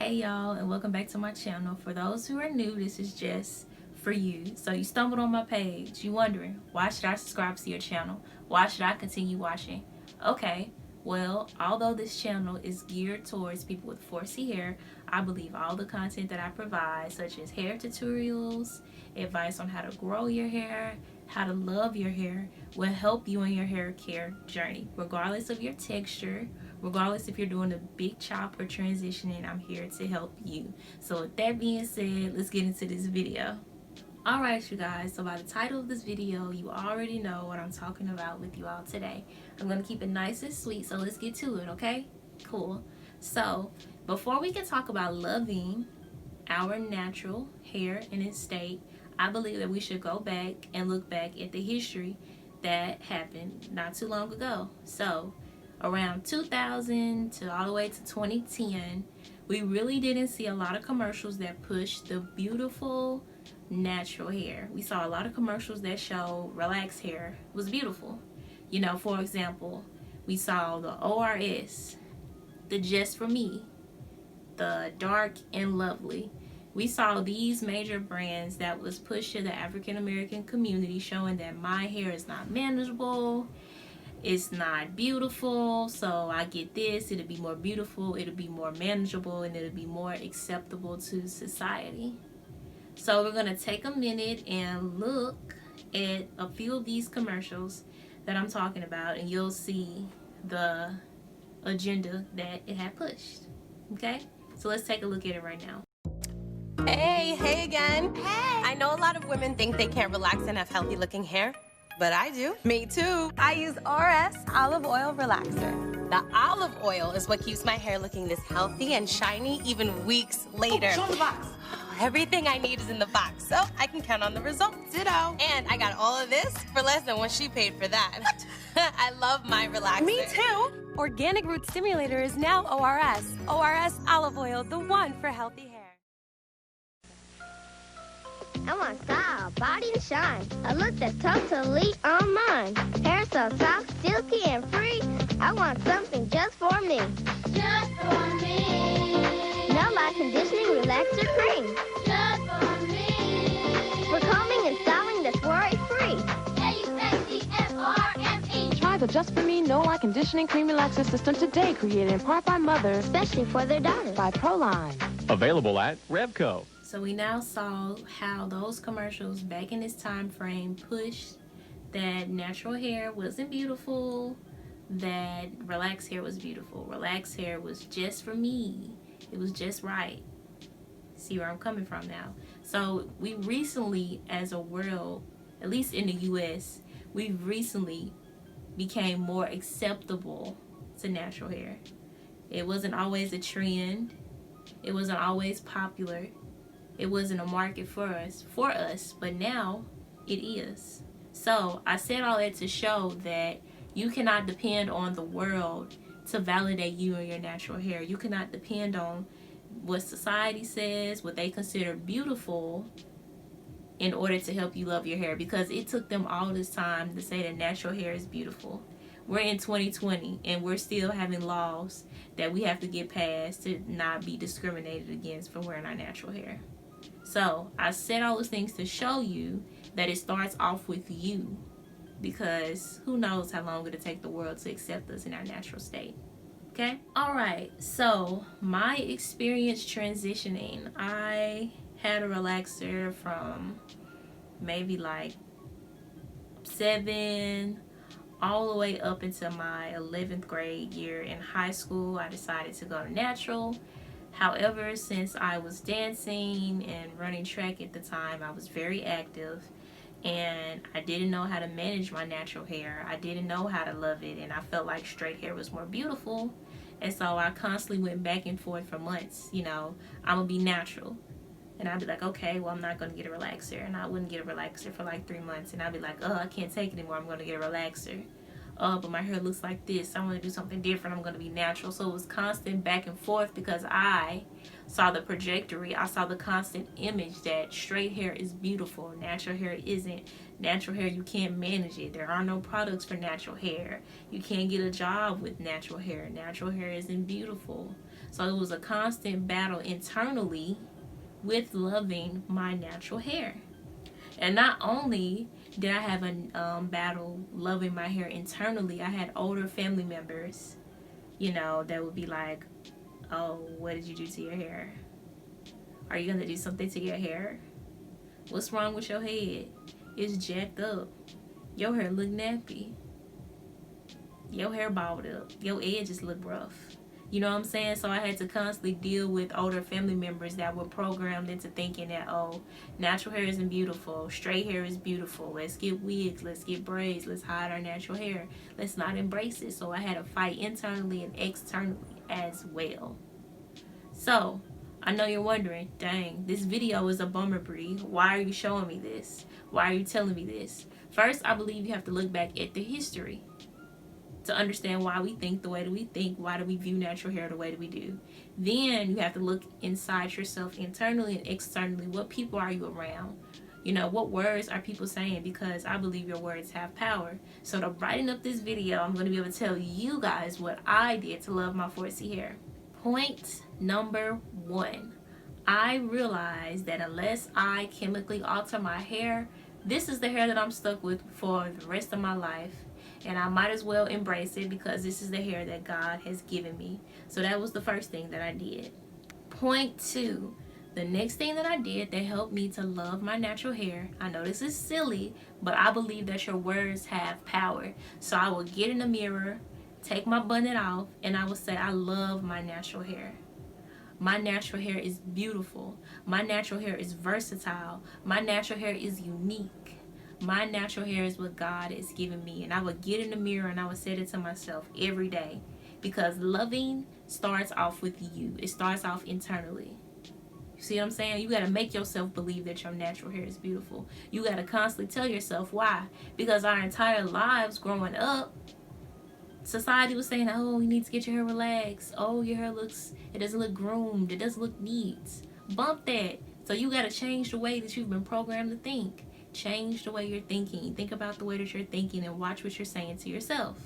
Hey y'all, and welcome back to my channel. For those who are new, this is just for you. So you stumbled on my page, you wondering, why should I subscribe to your channel? Why should I continue watching? Okay, well, although this channel is geared towards people with 4C hair, I believe all the content that I provide, such as hair tutorials, advice on how to grow your hair, how to love your hair, will help you on your hair care journey, regardless of your texture, regardless if you're doing a big chop or transitioning. I'm here to help you. So with that being said, let's get into this video. Alright you guys, so by the title of this video, you already know what I'm talking about with you all today. I'm going to keep it nice and sweet, so let's get to it, okay? Cool. So, before we can talk about loving our natural hair in its state, I believe that we should go back and look back at the history that happened not too long ago. So, around 2000 to all the way to 2010, we really didn't see a lot of commercials that pushed the beautiful natural hair. We saw a lot of commercials that showed relaxed hair was beautiful. You know, for example, we saw the ORS, the Just For Me, the Dark and Lovely. We saw these major brands that was pushed to the African American community, showing that my hair is not manageable, it's not beautiful, so I get this, it'll be more beautiful, it'll be more manageable, and it'll be more acceptable to society. So we're gonna take a minute and look at a few of these commercials that I'm talking about, and you'll see the agenda that it had pushed. Okay, so let's take a look at it right now. Hey again. Hey! I know a lot of women think they can't relax and have healthy looking hair, but I do. Me too. I use ORS Olive Oil Relaxer. The olive oil is what keeps my hair looking this healthy and shiny even weeks later. Oh, show the box. Everything I need is in the box, so I can count on the results. Ditto. And I got all of this for less than what she paid for that. I love my relaxer. Me too. Organic Root Stimulator is now ORS. ORS Olive Oil, the one for healthy hair. I want style, body, and shine. A look that's totally on mine. Hair so soft, silky, and free. I want something just for me. Just for me. No light conditioning relaxer cream. Just for me. For combing and styling that's worry-free. K-U-S-T-F-R-M-E. Try the Just For Me No Light Conditioning Cream Relaxer System today, created in part by mothers, Especially for their daughters. by Proline. Available at Revco. So we now saw how those commercials back in this time frame pushed that natural hair wasn't beautiful, that relaxed hair was beautiful. Relaxed hair was just for me. It was just right. See where I'm coming from now. So we recently, as a world, at least in the US, we recently became more acceptable to natural hair. It wasn't always a trend. It wasn't always popular. It wasn't a market for us, but now it is. So I said all that to show that you cannot depend on the world to validate you and your natural hair. You cannot depend on what society says, what they consider beautiful, in order to help you love your hair, because it took them all this time to say that natural hair is beautiful. We're in 2020 and we're still having laws that we have to get past to not be discriminated against for wearing our natural hair. So I said all those things to show you that it starts off with you, because who knows how long it'll take the world to accept us in our natural state. Okay? Alright, so my experience transitioning, I had a relaxer from maybe like 7 all the way up into my 11th grade year in high school. I decided to go to natural. However, since I was dancing and running track at the time, I was very active and I didn't know how to manage my natural hair. I didn't know how to love it, and I felt like straight hair was more beautiful. And so I constantly went back and forth for months. You know, I'm gonna be natural. And I'd be like, okay, well, I'm not gonna get a relaxer. And I wouldn't get a relaxer for like 3 months. And I'd be like, oh, I can't take it anymore. I'm gonna get a relaxer. oh, but my hair looks like this, I want to do something different, I'm going to be natural. So it was constant back and forth because I saw the trajectory, I saw the constant image that straight hair is beautiful, natural hair isn't. Natural hair, you can't manage it. There are no products for natural hair. You can't get a job with natural hair. Natural hair isn't beautiful. So it was a constant battle internally with loving my natural hair. And not only did I have a battle loving my hair internally, I had older family members, you know, that would be like, oh, what did you do to your hair? Are you gonna do something to your hair? What's wrong with your head? It's jacked up. Your hair look nappy. Your hair balled up. Your edges look rough. You know what I'm saying? So I had to constantly deal with older family members that were programmed into thinking that, oh, natural hair isn't beautiful. Straight hair is beautiful. Let's get wigs. Let's get braids. Let's hide our natural hair. Let's not embrace it. So I had to fight internally and externally as well. So I know you're wondering, dang, this video is a bummer, Bree. Why are you showing me this? Why are you telling me this? First, I believe you have to look back at the history to understand why we think the way that we think, why do we view natural hair the way that we do. Then you have to look inside yourself internally and externally. What people are you around? You know, what words are people saying? Because I believe your words have power. So to brighten up this video, I'm going to be able to tell you guys what I did to love my 4C hair. Point number 1. I realized that unless I chemically alter my hair, this is the hair that I'm stuck with for the rest of my life. And I might as well embrace it because this is the hair that God has given me. So that was the first thing that I did. Point 2. The next thing that I did that helped me to love my natural hair. I know this is silly, but I believe that your words have power. So I will get in the mirror, take my bonnet off, and I will say, I love my natural hair. My natural hair is beautiful. My natural hair is versatile. My natural hair is unique. My natural hair is what God has given me. And I would get in the mirror and I would say it to myself every day. Because loving starts off with you. It starts off internally. You see what I'm saying? You got to make yourself believe that your natural hair is beautiful. You got to constantly tell yourself why. Because our entire lives growing up, society was saying, oh, you need to get your hair relaxed. Oh, your hair looks, it doesn't look groomed. It doesn't look neat. Bump that. So you got to change the way that you've been programmed to think. Change the way you're thinking. Think about the way that you're thinking and watch what you're saying to yourself.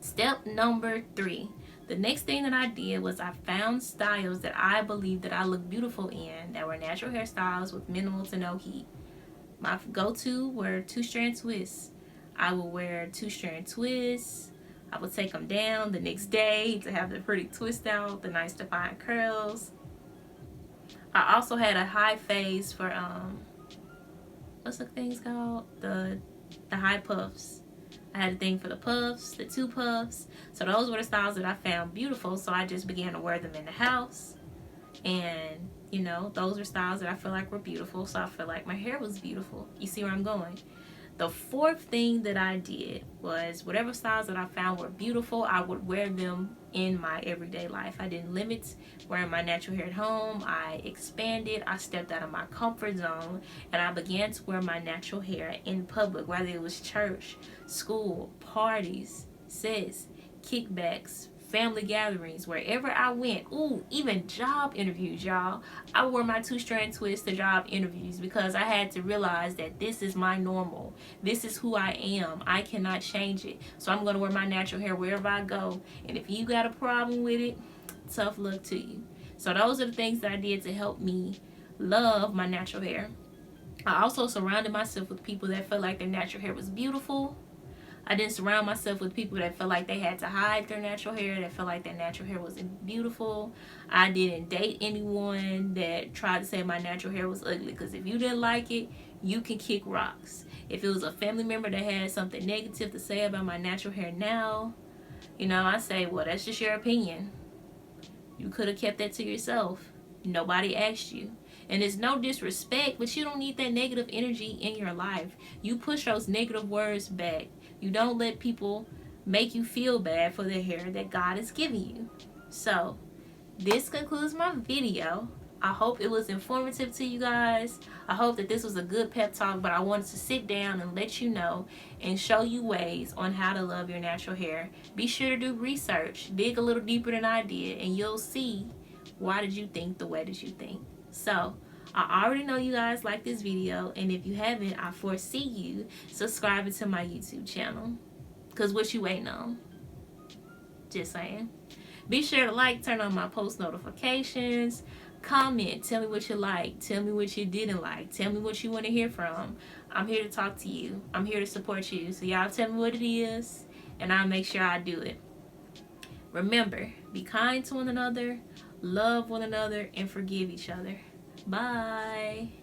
Step number 3. The next thing that I did was I found styles that I believed that I looked beautiful in that were natural hairstyles with minimal to no heat. My go-to were 2-strand twists. I would wear 2-strand twists. I would take them down the next day to have the pretty twist out, the nice defined curls. I also had a high phase for what's the things called? The high puffs. I had a thing for the puffs, the 2 puffs. So those were the styles that I found beautiful. So I just began to wear them in the house. And, you know, those are styles that I feel like were beautiful. So I feel like my hair was beautiful. You see where I'm going? The 4th thing that I did was whatever styles that I found were beautiful, I would wear them in my everyday life. I didn't limit wearing my natural hair at home. I expanded. I stepped out of my comfort zone and I began to wear my natural hair in public, whether it was church, school, parties, sets, kickbacks, family gatherings, wherever I went. Ooh, even job interviews, y'all. I wore my 2-strand twist to job interviews because I had to realize that this is my normal. This is who I am. I cannot change it. So I'm going to wear my natural hair wherever I go. And if you got a problem with it, tough luck to you. So those are the things that I did to help me love my natural hair. I also surrounded myself with people that felt like their natural hair was beautiful. I didn't surround myself with people that felt like they had to hide their natural hair, that felt like their natural hair wasn't beautiful. I didn't date anyone that tried to say my natural hair was ugly, because if you didn't like it, you can kick rocks. If it was a family member that had something negative to say about my natural hair now, you know, I say, well, that's just your opinion. You could have kept that to yourself. Nobody asked you. And it's no disrespect, but you don't need that negative energy in your life. You push those negative words back. You don't let people make you feel bad for the hair that God has given you. So, this concludes my video. I hope it was informative to you guys. I hope that this was a good pep talk, but I wanted to sit down and let you know and show you ways on how to love your natural hair. Be sure to do research, dig a little deeper than I did, and you'll see why did you think the way that you think. So I already know you guys like this video, and if you haven't, I foresee you subscribing to my YouTube channel, because what you waiting on? Just saying. Be sure to like, turn on my post notifications, comment, tell me what you like, tell me what you didn't like, tell me what you want to hear from. I'm here to talk to you. I'm here to support you. So y'all tell me what it is, and I'll make sure I do it. Remember, be kind to one another, love one another, and forgive each other. Bye.